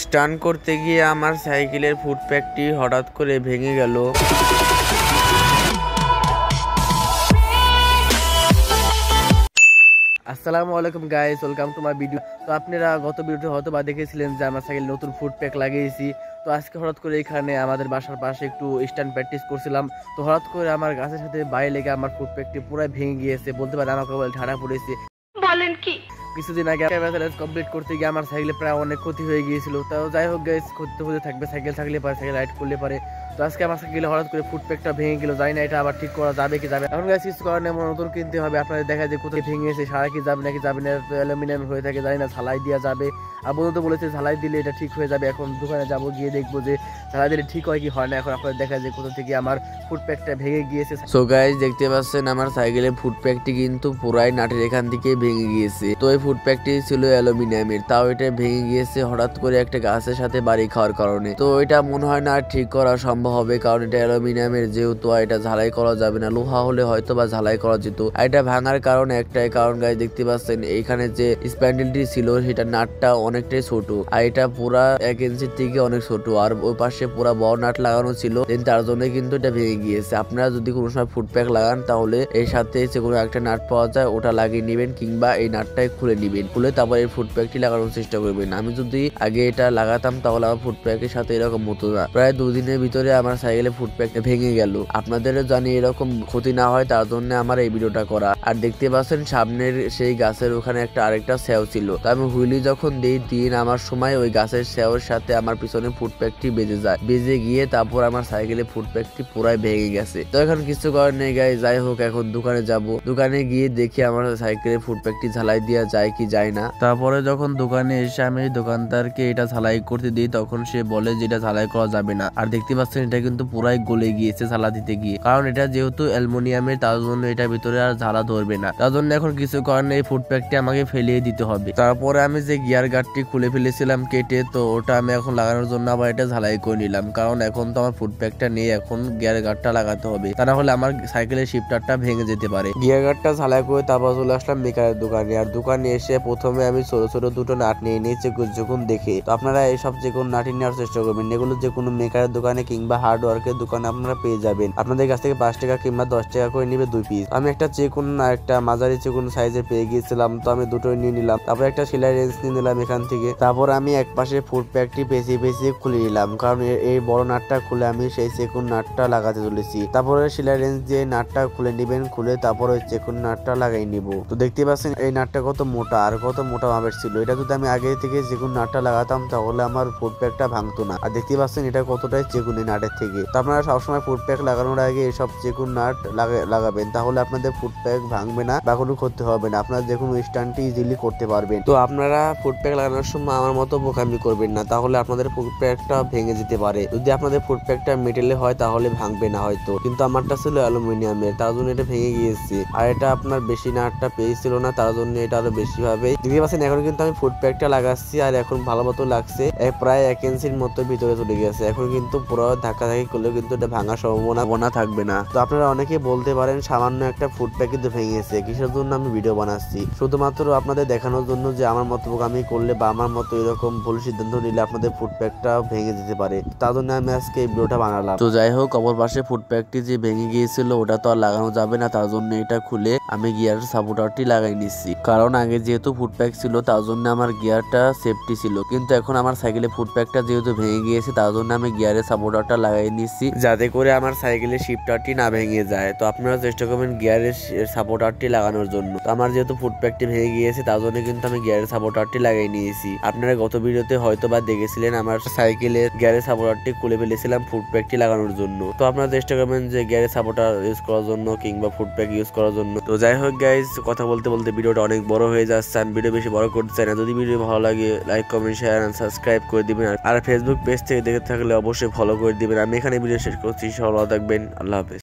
Stunt করতে গিয়ে আমার সাইকেলের ফুট প্যাকটি হঠাৎ করে ভেঙে গেল। আসসালামু আলাইকুম guys, welcome to my video. তো আপনারা গত ভিডিওতে হয়তো বা দেখেছিলেন যে আমার সাইকেল নতুন ফুট প্যাক লাগিয়েছি। তো আজকে হঠাৎ করে এখানে আমাদের বাসার পাশে একটু স্ট্যান্ড প্র্যাকটিস করছিলাম। তো হঠাৎ করে আমার গাছের সাথে বাইরে লেগে আমার ফুট প্যাকটি পুরো ভেঙে গিয়েছে, বলতে পারেন আমার কেবল ঠাড়া পড়েছে। বলেন কি, কিছুদিন আগে ব্যালেন্স কমপ্লিট করতে গিয়ে আমার সাইকেলে প্রায় অনেক ক্ষতি হয়ে গিয়েছিল। তো যাই হোক গাইস, ক্ষতি হতে থাকবে, সাইকেল থাকলে পারে, সাইকেল রাইড করলে পারে। তো আজকে আমার সাইকেলে হঠাৎ করে ফুট প্যাকটা ভেঙে গেল, জানি না এটা আবার ঠিক করা যাবে কি যাবে। এখন গাইস কিছু কারণে আমার নতুন কিনতে হবে। আপনাদের দেখা যায় কোথায় ভেঙেছে, সারা কি যাবে নাকি যাবে না, অ্যালুমিনিয়াম হয়ে থাকে, জানি না, ঝালাই দেওয়া যাবে। আর বন্ধু তো বলেছে ঝালাই দিলে এটা ঠিক হয়ে যাবে। এখন দোকানে যাবো, গিয়ে দেখবো যে ঝালাই দিলে ঠিক হয় কি হয় না। এখন আপনাদের দেখা যায় কোথা থেকে আমার ফুট প্যাকটা ভেঙে গিয়েছে। সো গাইস, দেখতে পাচ্ছেন আমার সাইকেলের ফুট প্যাকটি কিন্তু পুরাই নাটের এখান থেকে ভেঙে গিয়েছে। তো এই ফুট প্যাকটি ছিল অ্যালুমিনিয়ামের, তাও এটা ভেঙে গিয়েছে হঠাৎ করে একটা গাছের সাথে বাড়ি খাওয়ার কারণে। তো এটা মনে হয় না ঠিক করা সম্ভব হবে, কারণ এটা অ্যালুমিনিয়ামের, যেহেতু এটা ঝালাই করা যাবে না। লোহা হলে হয়তো বা ঝালাই করা যেত। আর এটা ভাঙার কারণ একটাই কারণ গাইস, দেখতে পাচ্ছেন এইখানে যে স্প্যান্ডেলটি ছিল সেটা নাটটা অনেকটাই ছোট, আর এটা পুরা 1 ইঞ্চির থেকে অনেক ছোট, আর ওই পাশে পুরা বড় নাট লাগানো ছিল, তার জন্য কিন্তু এটা ভেঙে গিয়েছে। আপনারা যদি কোনো সময় ফুট প্যাক লাগান তাহলে এর সাথে যে কোনো একটা নাট পাওয়া যায় ওটা লাগিয়ে নেবেন, কিংবা এই নাটটাই খুলে নেবেন, খুলে তারপর এই ফুট প্যাকটি লাগানোর চেষ্টা করবেন। আমি যদি আগে এটা লাগাতাম তাহলে আমার ফুট প্যাকের সাথে এরকম হতো না। প্রায় 2 দিনের ভিতরে আমার সাইকেলে ফুট প্যাক ভেঙে গেল। আপনাদের জানি এরকম ক্ষতি না হয় তার জন্য আমার এই ভিডিওটা করা। আর দেখতে পাচ্ছেন সামনের সেই গাছের ওখানে একটা আরেকটা স্যাও ছিল। তো আমি হুইলি যখন দিন আমার সময় ওই গাছের স্যাওর সাথে আমার পিছনে ফুট প্যাকটি বেজে যায়, বেজে গিয়ে তারপর আমার সাইকেলে ফুট প্যাকটি পুরাই ভেঙে গেছে। তো এখন কিছু করার নেই গাইস, যাই হোক এখন দোকানে যাব, দোকানে গিয়ে দেখি আমার সাইকেলে ফুট প্যাকটি ঝালাই দেওয়া যায় কি যায় না। তারপরে যখন দোকানে এসে আমি দোকানদারকে এটা ঝালাই করতে দিই, তখন সে বলে যে এটা ঝালাই করা যাবে না। আর দেখতে পাচ্ছেন এটা কিন্তু পুরাই গলে গিয়েছে ঝালা দিতে গিয়ে, কারণ এটা যেহেতু অ্যালুমিনিয়ামের, তার জন্য এটা ভিতরে আর ঝালা ধরবে না। তার জন্য এখন কিছু কারণে এই ফুট প্যাকটি আমাকে ফেলিয়ে দিতে হবে। তারপরে আমি যে গিয়ার গার্ডটি খুলে ফেলেছিলাম কেটে, তো ওটা আমি এখন লাগানোর জন্য আবার এটা ঝালাই করে নিলাম, কারণ এখন তো আমার ফুট প্যাকটা নেই, এখন গিয়ার গার্ডটা লাগাতে হবে, তা না হলে আমার সাইকেলের শিফটারটা ভেঙে যেতে পারে। গিয়ার গার্ডটা ঝালাই করে তারপর চলে আসলাম মেকারের দোকানে। আর দোকানে এসে প্রথমে আমি ছোট ছোট দুটো নাট নিয়ে নিয়েছি যখন দেখে। তো আপনারা এইসব যে কোনো নাটই নেওয়ার চেষ্টা করবেন, এগুলো যে কোনো মেকারের দোকানে কিংবা হার্ডওয়ার্কের দোকানে আপনারা পেয়ে যাবেন। আপনাদের কাছ থেকে 5 টাকা কিংবা 10 টাকা করে নিবে 2 পিস। আমি একটা চেকুন আর একটা মাঝারি চেকুন সাইজের পেয়ে গিয়েছিলাম, তো আমি দুটোই নিয়ে নিলাম। তারপর একটা সেলাই রেঞ্জ নিয়ে নিলাম এখান থেকে। তারপর আমি এক পাশে ফুট প্যাকটি পেঁচিয়ে পেঁচিয়ে খুলে নিলাম, কারণ এই বড় নাটটা খুলে আমি সেই চেকুন নাটটা লাগাতে চলেছি। তারপরে সেলাই রেঞ্জ দিয়ে নাটটা খুলে নিবেন, খুলে তারপর ওই চেকুন নাটটা লাগাই নিব। তো দেখতে পাচ্ছেন এই নাটটা কত মোটা, আর কত মোটা মাপের ছিল। এটা যদি আমি আগে থেকে চেকুন নাটটা লাগাতাম তাহলে আমার ফুট প্যাকটা ভাঙতো না। আর দেখতে পাচ্ছেন এটা কতটাই চেকুন এই নাটের থেকে। তো আপনারা সবসময় ফুট প্যাক লাগানোর আগে এসব চেকুন নাট লাগাবেন, তাহলে আপনাদের ফুট প্যাক ভাঙবে না বা কোনো ক্ষতি হবে না। আপনারা যে কোনো স্ট্যান্ডটি ইজিলি করতে পারবেন। তো আপনারা ফুট প্যাক লাগানোর সময় আমার মতো বোকামি করবেন না, তাহলে আপনাদের ফুট প্যাকটা ভেঙে যেতে পারে। যদি আপনাদের ফুট প্যাকটা মেটেলে হয় তাহলে ভাঙবে না হয়তো, কিন্তু আমারটা ছিল অ্যালুমিনিয়ামের, তার জন্য এটা ভেঙে গিয়েছে। আর এটা আপনার বেশি নাটটা পেয়েছিল না, তার জন্য এটা আরো বেশি ভাবে দেখতে পাচ্ছেন। এখন কিন্তু আমি ফুট প্যাকটা লাগাচ্ছি, আর এখন ভালো মতো লাগছে, প্রায় 1 ইঞ্চির মতো ভিতরে চলে গেছে। এখন কিন্তু পুরো ধাক্কাধাক্কি করলেও কিন্তু এটা ভাঙার সম্ভাবনা থাকবে না। তো আপনারা অনেকে বলতে পারেন সামান্য একটা ফুট প্যাক কিন্তু ভেঙেছে, কিসের জন্য আমি ভিডিও বানাচ্ছি? শুধুমাত্র আপনাদের দেখানোর জন্য যে আমার মতো বোকামি করলে বা আমার মতো এরকম ভুল সিদ্ধান্ত নিলে আপনাদের ফুট প্যাকটা ভেঙে যেতে পারে, তার জন্য আমি আজকে এই ভিডিওটা বানালাম। তো যাই হোক, অপর পাশে ফুট প্যাকটি যে ভেঙে গিয়েছিল ওটা তো আর লাগানো যাবে না, তার জন্য এটা খুলে আমি গিয়ারের সাপোর্টারটি লাগাই নিচ্ছি, কারণ আগে যেহেতু ফুট প্যাক ছিল তার জন্য আমার গিয়ারটা সেফটি ছিল। কিন্তু এখন আমার সাইকেলে ফুট প্যাকটা যেহেতু ভেঙে গিয়েছে তার জন্য আমি গিয়ারের সাপোর্টারটা লাগাই নিচ্ছি, যাতে করে আমার সাইকেলের শিফটারটি না ভেঙে যায়। তো আপনারা চেষ্টা করবেন গিয়ারের সাপোর্টারটি লাগানোর জন্য। তো আমার যেহেতু ফুট প্যাকটি ভেঙে গিয়েছে তার জন্য কিন্তু আমি গিয়ারের সাপোর্টারটি লাগাই নিয়েছি। আপনারা গত ভিডিওতে হয়তো বা দেখেছিলেন আমার সাইকেলের গিয়ারের সাপোর্টারটি খুলে ফেলেছিলাম ফুট প্যাকটি লাগানোর জন্য। তো আপনারা চেষ্টা করবেন যে গিয়ারের সাপোর্টার ইউজ করার জন্য কিংবা ফুট প্যাক ইউজ করার জন্য। তো যাই হোক গাইজ, কথা বলতে বলতে ভিডিওটা অনেক বড় হয়ে যাচ্ছে, আমি ভিডিও বেশি বড় করতে চাই না। যদি ভিডিও ভালো লাগে like comment share and subscribe করে দিবেন, আর ফেসবুক পেজ থেকে দেখে থাকলে অবশ্যই ফলো করে দিবেন। আমি এখানে ভিডিও শেষ করছি, সবাই ভালো থাকবেন, আল্লাহ হাফেজ।